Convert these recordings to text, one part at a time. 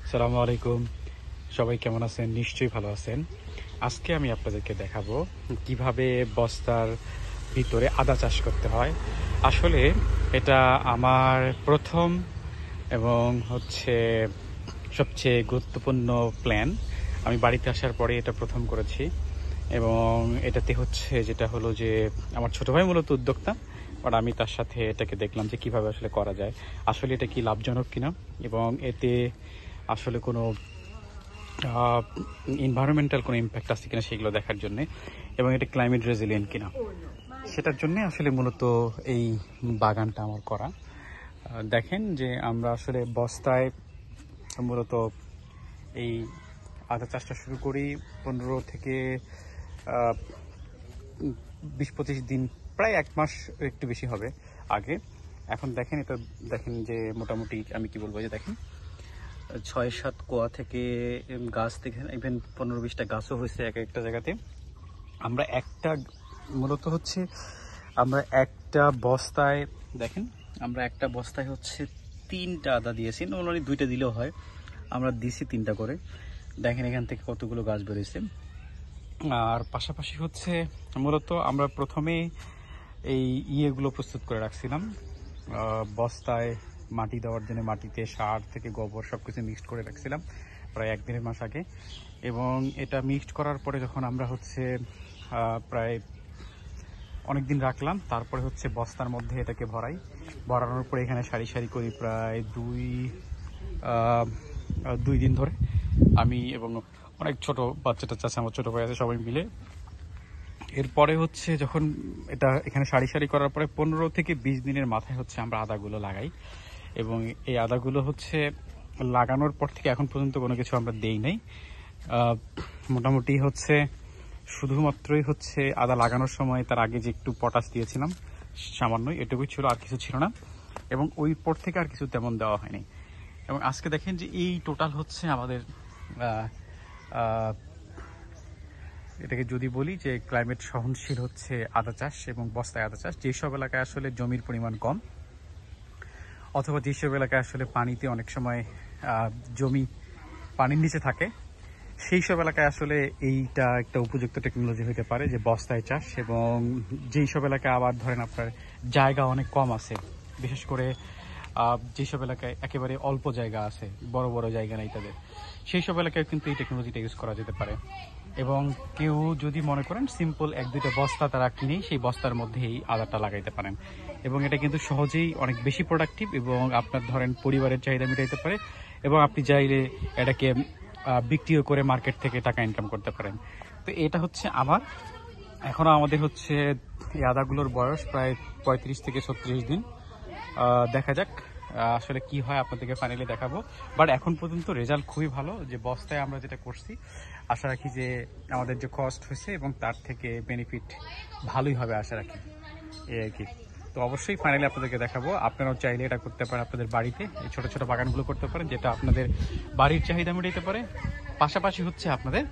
আসসালামু আলাইকুম। সবাই কেমন আছেন? নিশ্চয়ই ভালো আছেন। আজকে আমি আপনাদেরকে দেখাবো কিভাবে বস্তার ভিতরে আদা চাষ করতে হয়। আসলে এটা আমার প্রথম এবং সবচেয়ে গুরুত্বপূর্ণ প্ল্যান। আমি বাড়িতে আসার পরে এটা প্রথম করেছি এবং এটাতে যেটা হলো যে আমার ছোট ভাই মূলত উদ্যোক্তা, বাট আমি তার সাথে এটাকে দেখলাম যে কিভাবে আসলে করা যায়, আসলে এটা কি লাভজনক কিনা এবং এতে আসলে কোনো এনভায়রনমেন্টাল কোনো ইম্প্যাক্ট আছে কিনা সেগুলো দেখার জন্য, এবং এটা ক্লাইমেট রেজিলিয়েন্ট কিনা সেটার জন্য আসলে মূলত এই বাগানটা আমার করা। দেখেন যে আমরা আসলে বস্তায় মূলত এই আদা চাষটা শুরু করি 15 থেকে 20-25 দিন, প্রায় 1 মাস একটু বেশি হবে আগে। এখন দেখেন এটা, দেখেন যে মোটামুটি আমি কি বলবো, যে দেখেন 6-7 কোয়া থেকে গাছ থেকে ইভেন 15-20টা গাছও হয়েছে এক একটা জায়গাতে। আমরা একটা মূলত আমরা একটা বস্তায়, দেখেন আমরা একটা বস্তায় 3টা আদা দিয়েছি, নর্মালি 2টা দিলেও হয়, আমরা দিছি 3টা করে। দেখেন এখান থেকে কতগুলো গাছ বেরিয়েছে। আর পাশাপাশি মূলত আমরা প্রথমে এই ইয়েগুলো প্রস্তুত করে রাখছিলাম বস্তায় মাটি দেওয়ার জন্য। মাটিতে সার থেকে গোবর সবকিছু মিক্সড করে রাখছিলাম প্রায় 1-1.5 মাস আগে, এবং এটা মিক্সড করার পরে যখন আমরা প্রায় অনেকদিন রাখলাম, তারপরে বস্তার মধ্যে এটাকে ভরানোর পরে এখানে সারি সারি করি প্রায় 2 দিন ধরে আমি এবং অনেক ছোট বাচ্চাটা আছে, আমার ছোট ভাই আছে, সবাই মিলে। এরপরে যখন এটা এখানে সারি সারি করার পরে 15 থেকে 20 দিনের মাথায় আমরা আদাগুলো লাগাই, এবং এই আদাগুলো লাগানোর পর থেকে এখন পর্যন্ত কোনো কিছু আমরা দেই নাই। মোটামুটি শুধুমাত্রই আদা লাগানোর সময় তার আগে যে একটু পটাশ দিয়েছিলাম সামান্যই, এটুকুই ছিল, আর কিছু ছিল না, এবং ওই পর থেকে আর কিছু তেমন দেওয়া হয়নি। এবং আজকে দেখেন যে এই টোটাল আমাদের এটাকে যদি বলি যে ক্লাইমেট সহনশীল আদা চাষ এবং বস্তায় আদা চাষ। যেসব এলাকায় আসলে জমির পরিমাণ কম, অথবা যেসব এলাকায় পানিতে অনেক সময় জমি পানির নিচে থাকে, সেই সব এলাকায় এইটা একটা উপযুক্ত টেকনোলজি হতে পারে যে বস্তায় চাষ। এবং যেই সব এলাকায় আবার ধরেন আপনার জায়গা অনেক কম আছে, বিশেষ করে যেসব এলাকায় একেবারে অল্প জায়গা আছে, বড় বড় জায়গা নেই তাদের, সেই সব এলাকায় কিন্তু এই টেকনোলজিটা ইউজ করা যেতে পারে। এবং কেউ যদি মনে করেন সিম্পল 1-2টা বস্তা তারা কিনেই সেই বস্তার মধ্যেই আদাটা লাগাইতে পারেন, এবং এটা কিন্তু সহজেই অনেক বেশি প্রোডাক্টিভ, এবং আপনার ধরেন পরিবারের চাহিদা মেটাইতে পারে, এবং আপনি চাইলে এটাকে বিক্রিও করে মার্কেট থেকে টাকা ইনকাম করতে পারেন। তো এটা আমার এখনো আমাদের এই আদাগুলোর বয়স প্রায় 35 থেকে 36 দিন। দেখা যাক আসলে কি হয়, আপনাদেরকে ফাইনালি দেখাবো। বাট এখন পর্যন্ত রেজাল্ট খুবই ভালো, যে বস্তায় আমরা যেটা করছি, আশা রাখি যে আমাদের যে কস্ট হয়েছে এবং তার থেকে বেনিফিট ভালোই হবে আশা রাখি, এই আর কি। তো অবশ্যই ফাইনালি আপনাদেরকে দেখাবো। আপনারাও চাইলে এটা করতে পারেন আপনাদের বাড়িতে, এই ছোট ছোট বাগানগুলো করতে পারেন, যেটা আপনাদের বাড়ির চাহিদা মেটাইতে পারে, পাশাপাশি আপনাদের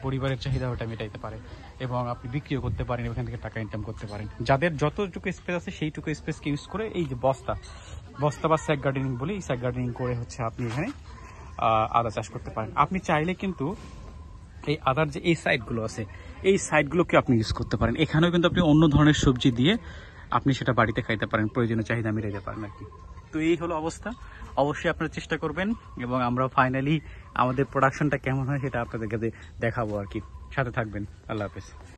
পরিবারের চাহিদা ওটা মেটাইতে পারে, এবং আপনি বিক্রিও করতে পারেন, এখান থেকে টাকা ইনকাম করতে পারেন। যাদের যতটুকু স্পেস আছে সেইটুকু স্পেসকে ইউজ করে এই যে বস্তা বা স্যাক গার্ডেনিং বলি, এই স্যাক গার্ডেনিং করে আপনি এখানে আদা চাষ করতে পারেন। আপনি চাইলে কিন্তু এই আদার যে এই সাইডগুলো আছে, এই সাইডগুলোকে আপনি ইউজ করতে পারেন। এখানেও কিন্তু আপনি অন্য ধরনের সবজি দিয়ে আপনি সেটা বাড়িতে খাইতে পারেন, প্রয়োজনীয় চাহিদা মেটাইতে পারেন আর কি। তো এই হলো অবস্থা। অবশ্যই আপনারা চেষ্টা করবেন, এবং আমরা ফাইনালি আমাদের প্রোডাকশনটা কেমন হয় সেটা আপনাদেরকে দেখাবো আর কি। সাথে থাকবেন। আল্লাহ হাফেজ।